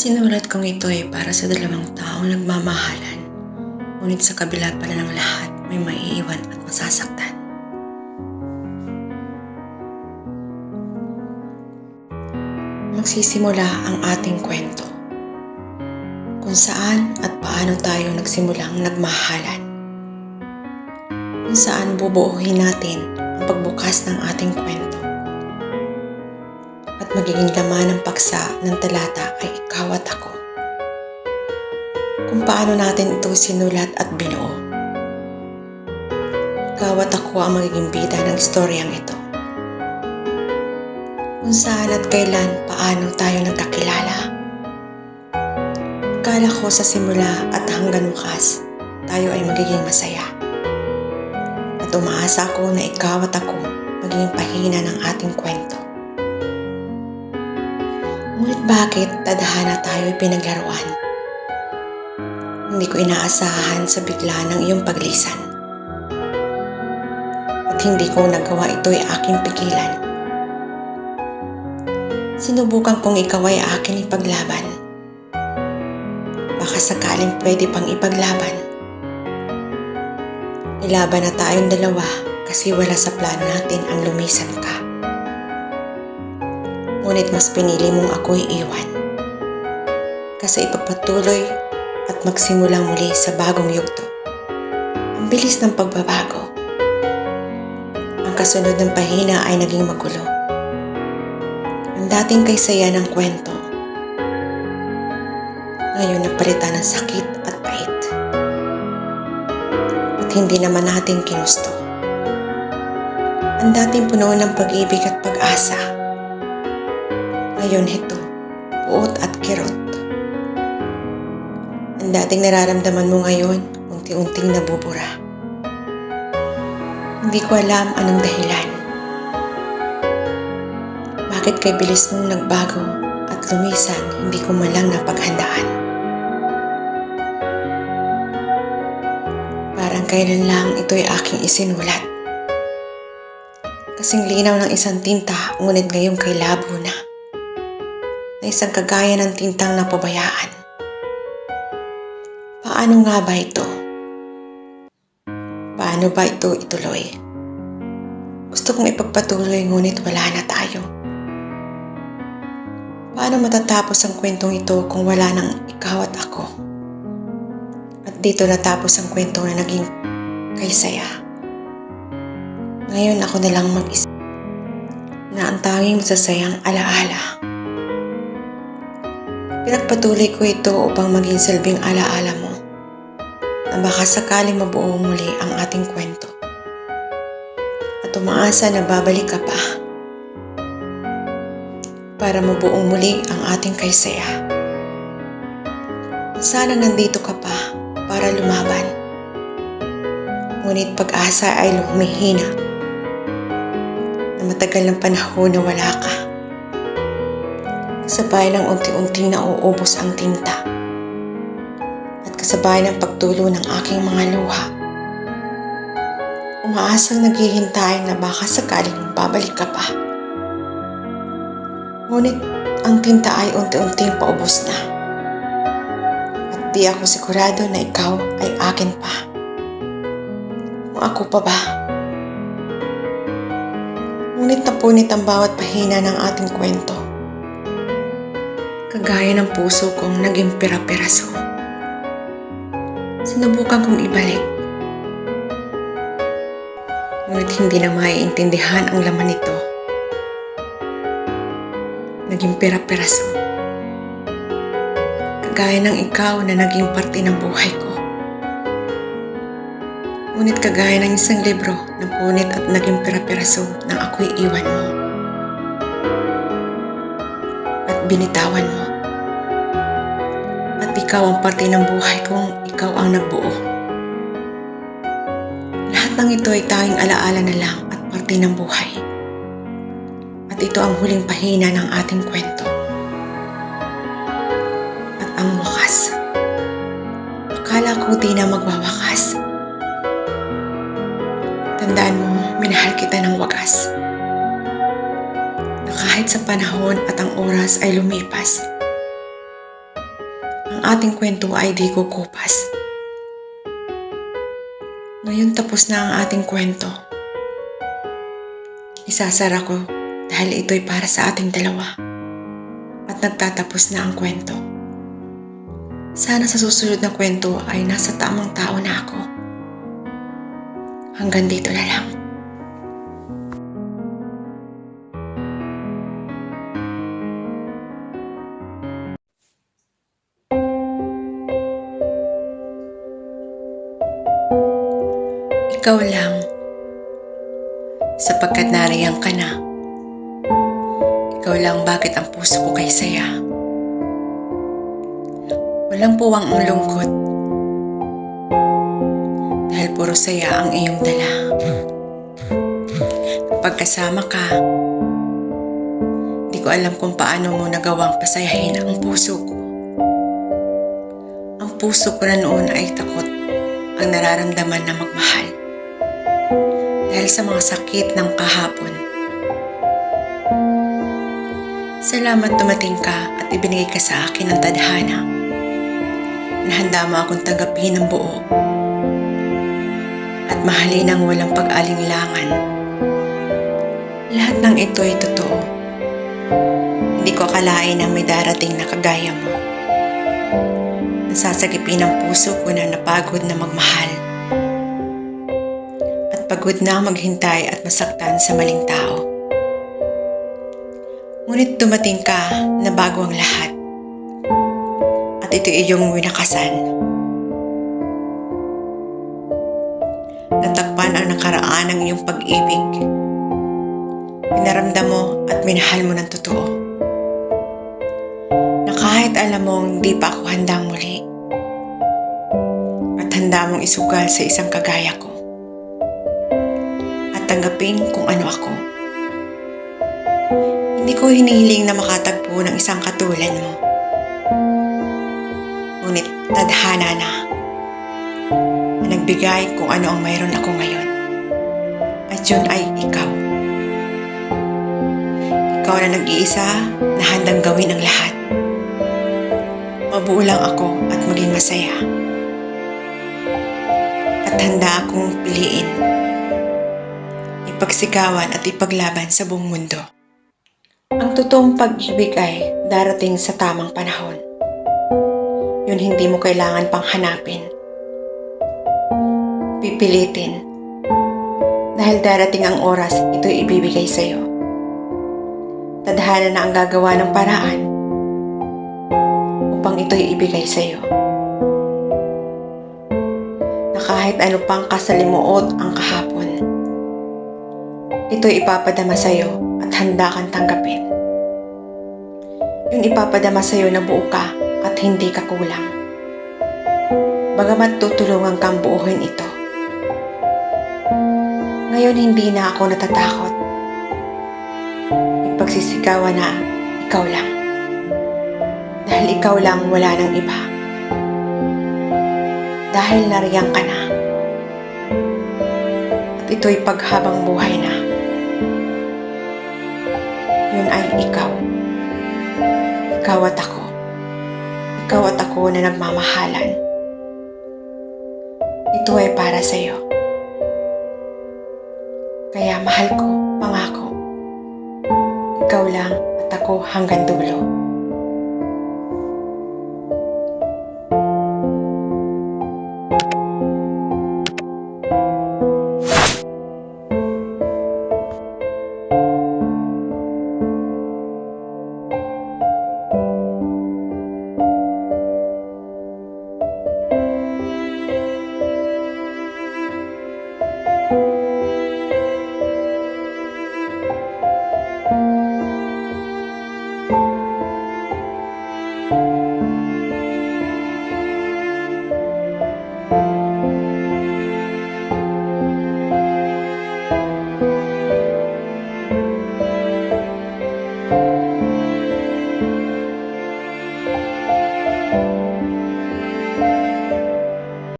Sinulat kong ito ay para sa dalawang taong nagmamahalan, ngunit sa kabila pala ng lahat may maiiwan at masasaktan. Magsisimula ang ating kwento, kung saan at paano tayo nagsimulang nagmahalan, kung saan bubuuhin natin ang pagbukas ng ating kwento. At magiging laman ng paksa ng talata ay ikaw at ako. Kung paano natin ito sinulat at binuo. Ikaw at ako ang magiging bida ng istoryang ito. Kung saan at kailan paano tayo nagkakilala. Akala ko sa simula at hanggang wakas, tayo ay magiging masaya. At umaasa ako na ikaw at ako magiging pahina ng ating kwento. Ngunit bakit tadhana tayo pinaglaruan? Hindi ko inaasahan sa bigla ng iyong paglisan. At hindi ko nagawa ito ay aking pigilan. Sinubukan kong ikaw ay akin ipaglaban. Baka sakaling pwede pang ipaglaban. Ilaban na tayong dalawa kasi wala sa plano natin ang lumisan ka. Ngunit mas pinili mong ako'y iwan. Kasi ipagpatuloy at magsimula muli sa bagong yugto. Ang bilis ng pagbabago. Ang kasunod ng pahina ay naging magulo. Ang dating kaysaya ng kwento, ngayon napalitan ng sakit at pait. At hindi naman natin kinusto. Ang dating puno ng pag-ibig at pag-asa, ngayon ito, puot at kirot. Ang dating nararamdaman mo ngayon, unti-unting nabubura. Hindi ko alam anong dahilan. Bakit kay bilis mong nagbago at lumisan, hindi ko malang napaghandaan. Parang kailan lang ito'y aking isinulat. Kasing linaw ng isang tinta, ngunit ngayong kay labo na isang kagaya ng tintang napabayaan. Paano nga ba ito? Paano ba ito ituloy? Gusto kong ipagpatuloy ngunit wala na tayo. Paano matatapos ang kwentong ito kung wala nang ikaw at ako? At dito natapos ang kwentong na naging kaysaya. Ngayon ako na lang mag-isip na ang tanging masasayang alaala. Pinagpatuloy ko ito upang maging silbing alaala mo na baka sakaling mabuo muli ang ating kwento at umaasa na babalik ka pa para mabuong muli ang ating kaysaya. Sana nandito ka pa para lumaban, ngunit pag-asa ay lumihina na matagal ng panahon na wala ka. Kasabay ng unti-unting nauubos ang tinta at kasabay ng pagtulo ng aking mga luha. Umaasang naghihintay na baka sakaling babalik ka pa. Ngunit ang tinta ay unti-unting paubos na at di ako sigurado na ikaw ay akin pa. Kung ako pa ba? Ngunit napunit ang bawat pahina ng ating kwento. Kagaya ng puso kong naging pira-piraso. Sinubukan kong ibalik. Ngunit hindi na maiintindihan ang laman nito. Naging pira-piraso. Kagaya ng ikaw na naging parte ng buhay ko. Ngunit kagaya ng isang libro na punit at naging pira-piraso nang ako'y iwan mo. At binitawan mo. At ikaw ang parte ng buhay kung ikaw ang nagbuo. Lahat ng ito ay tanging alaala na lang at parte ng buhay. At ito ang huling pahina ng ating kwento. At ang wakas. Akala ko di na magwawakas. Tandaan mo, minahal kita ng wagas. Na kahit sa panahon at ang oras ay lumipas, ating kwento ay di kukupas. Ngayon tapos na ang ating kwento. Isasara ko dahil ito'y para sa ating dalawa. At nagtatapos na ang kwento. Sana sa susunod na kwento ay nasa tamang tao na ako. Hanggang dito na lang. Ikaw lang, sapagkat nariyan ka na. Ikaw lang bakit ang puso ko kay saya. Walang puwang ang lungkot, dahil puro saya ang iyong dala. Kapag kasama ka, di ko alam kung paano mo nagawang pasayahin ang puso ko. Ang puso ko na noon ay takot ang nararamdaman na magmahal. Dahil sa mga sakit ng kahapon. Salamat dumating ka at ibinigay ka sa akin ng tadhana na handa mo akong tanggapin ng buo at mahalin ng walang pag-alinlangan. Lahat ng ito ay totoo. Hindi ko akalain na may darating na kagaya mo. Nasasagipin ang puso ko na napagod na magmahal. Pagod na maghintay at masaktan sa maling tao. Ngunit dumating ka na bago ang lahat. At ito iyong winakasan. Natakpan ang nakaraan ng iyong pag-ibig. Pinaramdam mo at minahal mo ng totoo. Na kahit alam mong di pa ako handang muli. At handa mong isugal sa isang kagaya ko. Tanggapin kung ano ako. Hindi ko hinihiling na makatagpo ng isang katulad mo. Ngunit tadhana na nagbigay kung ano ang mayroon ako ngayon. At yun ay ikaw. Ikaw na nag-iisa na handang gawin ang lahat. Mabuo lang ako at maging masaya. At handa akong piliin. Ipagsigawan at ipaglaban sa buong mundo. Ang totoong pag-ibig ay darating sa tamang panahon. Yun hindi mo kailangan pang hanapin. Pipilitin. Dahil darating ang oras, ito'y ibibigay sa iyo. Tadhana na ang gagawa ng paraan upang ito'y ibigay sa iyo. Na kahit ano pang kasalimuot ang kahapon, ito'y ipapadama sa iyo at handa kang tanggapin. Yung ipapadama sa iyo na buo ka at hindi ka kulang. Bagamat tutulungan kang buuhin ito. Ngayon hindi na ako natatakot. Ipagsisigawan na ikaw lang. Dahil ikaw lang, wala nang iba. Dahil nariyan ka na. At ito'y paghabang buhay na. Yun ay ikaw. Ikaw at ako. Ikaw at ako na nagmamahalan. Ito ay para sa iyo. Kaya mahal ko, pangako. Ikaw lang at ako hanggang dulo.